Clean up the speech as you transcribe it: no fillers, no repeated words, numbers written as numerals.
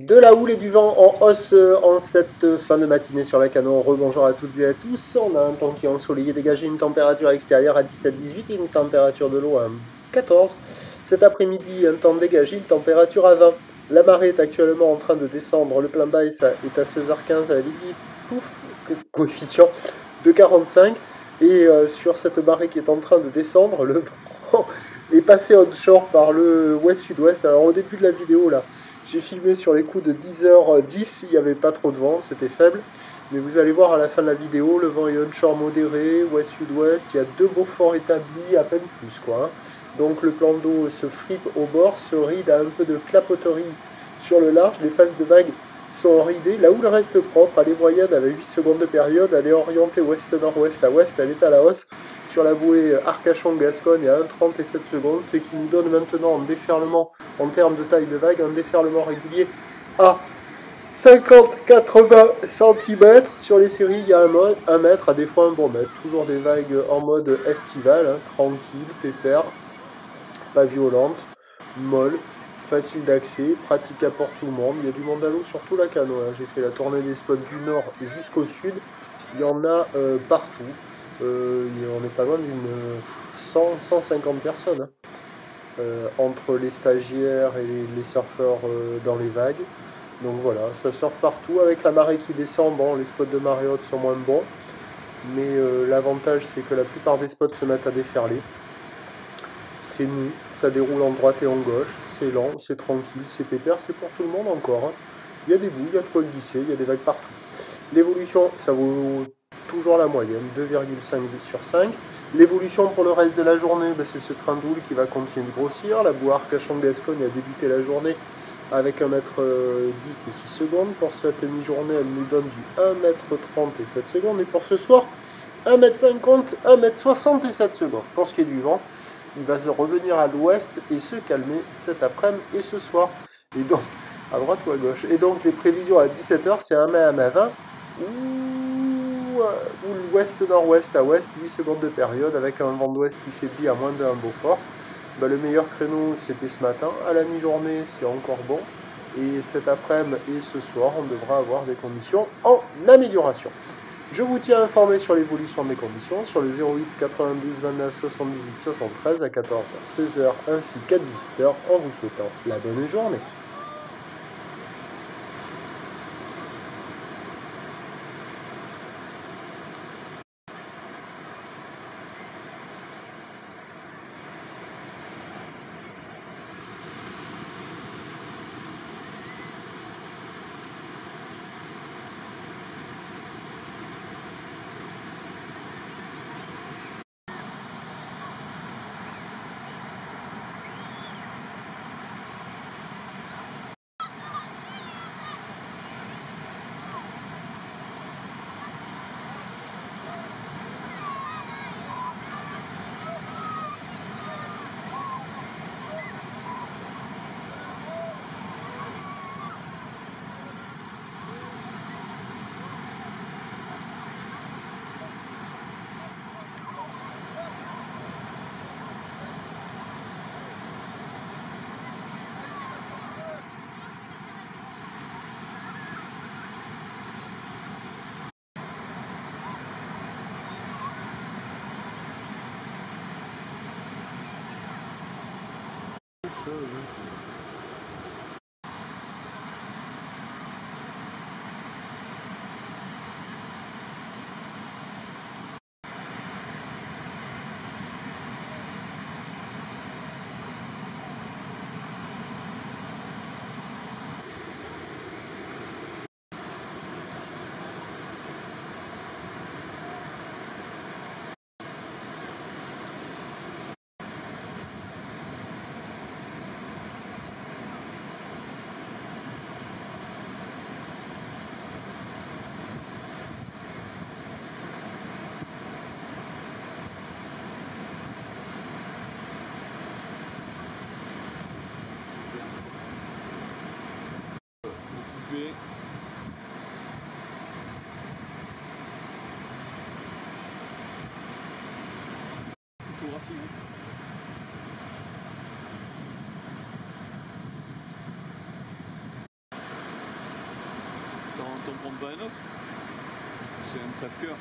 De la houle et du vent en hausse en cette fin de matinée sur la Canon. Rebonjour à toutes et à tous. On a un temps qui est ensoleillé, dégagé, une température extérieure à 17-18 et une température de l'eau à 14. Cet après-midi, un temps dégagé, une température à 20. La marée est actuellement en train de descendre. Le plein bas est à 16h15 à la limite. Pouf, coefficient de 45. Et sur cette marée qui est en train de descendre, le vent est passé onshore par le ouest-sud-ouest. Alors au début de la vidéo là, j'ai filmé sur les coups de 10h10, il n'y avait pas trop de vent, c'était faible. Mais vous allez voir à la fin de la vidéo, le vent est onshore modéré, ouest-sud-ouest, il y a 2 beaux forts établis, à peine plus quoi. Hein. Donc le plan d'eau se fripe au bord, se ride à un peu de clapoterie sur le large, les faces de vagues sont ridées, la houle reste propre, elle est moyenne avec 8 secondes de période, elle est orientée ouest-nord-ouest à ouest, elle est à la hausse. Sur la bouée Arcachon-Gascogne à 1,37 secondes, ce qui nous donne maintenant un déferlement en termes de taille de vague, un déferlement régulier à 50-80 cm. Sur les séries, il y a 1 mètre, à des fois un bon mètre. Toujours des vagues en mode estival, hein, tranquille, pépère, pas violente, molle, facile d'accès, praticable pour tout le monde. Il y a du monde à l'eau sur tout la Canon. Hein. J'ai fait la tournée des spots du nord jusqu'au sud. Il y en a partout. On est pas loin d'une 150 personnes. Hein. Entre les stagiaires et les surfeurs dans les vagues. Donc voilà, ça surfe partout avec la marée qui descend. Bon, les spots de marée haute sont moins bons, mais l'avantage c'est que la plupart des spots se mettent à déferler. C'est mou, ça déroule en droite et en gauche, c'est lent, c'est tranquille, c'est pépère, c'est pour tout le monde encore. Hein. Il y a des bouts, il y a de quoi glisser, il y a des vagues partout. L'évolution, ça vaut toujours la moyenne, 2,5 sur 5. L'évolution pour le reste de la journée, ben c'est ce train de houle qui va continuer de grossir. La bouée Arcachon-Gascogne a débuté la journée avec 1,10 m et 6 secondes. Pour cette mi-journée, elle nous donne du 1,30 m et 7 secondes. Et pour ce soir, 1,50 m, 1,60 m et 7 secondes. Pour ce qui est du vent, il va se revenir à l'ouest et se calmer cet après-midi et ce soir. Et donc, à droite ou à gauche. Et donc, les prévisions à 17h, c'est 1 m à 1,20 m ou l'ouest-nord-ouest à ouest, 8 secondes de période, avec un vent d'ouest qui faiblit à moins de 1 Beaufort. Ben, le meilleur créneau, c'était ce matin. À la mi-journée, c'est encore bon. Et cet après-midi et ce soir, on devra avoir des conditions en amélioration. Je vous tiens informé sur l'évolution des conditions sur le 08 92 29 78 73 à 14h, 16h ainsi qu'à 18h en vous souhaitant la bonne journée. monde pas un autre. C'est un crève-cœur.